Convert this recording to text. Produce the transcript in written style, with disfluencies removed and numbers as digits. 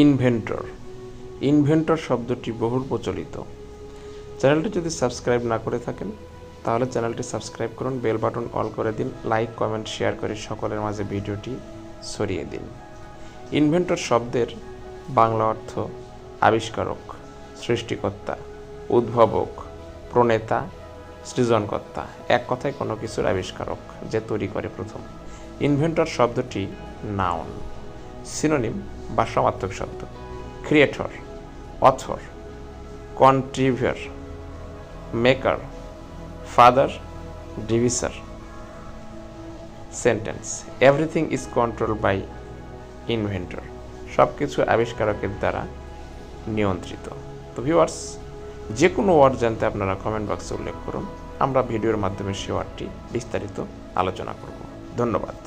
Inventor. Inventor শব্দটি বহুল প্রচলিত। চ্যানেলটি যদি সাবস্ক্রাইব না করে থাকেন তাহলে চ্যানেলটি সাবস্ক্রাইব করুন, বেল বাটন অল করে দিন, লাইক কমেন্ট শেয়ার করে সকলের মাঝে ভিডিওটি ছড়িয়ে দিন। ইনভেন্টর শব্দের বাংলা অর্থ আবিষ্কারক, সৃষ্টিকর্তা, উদ্ভাবক, প্রণেতা, সৃজনকর্তা, এক কথায় কোনো কিছুর আবিষ্কারক, যে তৈরি করে প্রথম। ইনভেন্টর শব্দটি নাউন। সিনোনিম বা সমার্থক শব্দ: creator, author, contributor, maker, father, deviser. Sentence: everything is control by inventor. সব কিছু আবিষ্কারকের দ্বারা নিয়ন্ত্রিত। তো ভিউয়ার্স, যে কোনো ওয়ার্ড জানতে আপনারা কমেন্ট বক্সে উল্লেখ করুন, আমরা ভিডিওর মাধ্যমে সে ওয়ার্ডটি বিস্তারিত আলোচনা করব। ধন্যবাদ।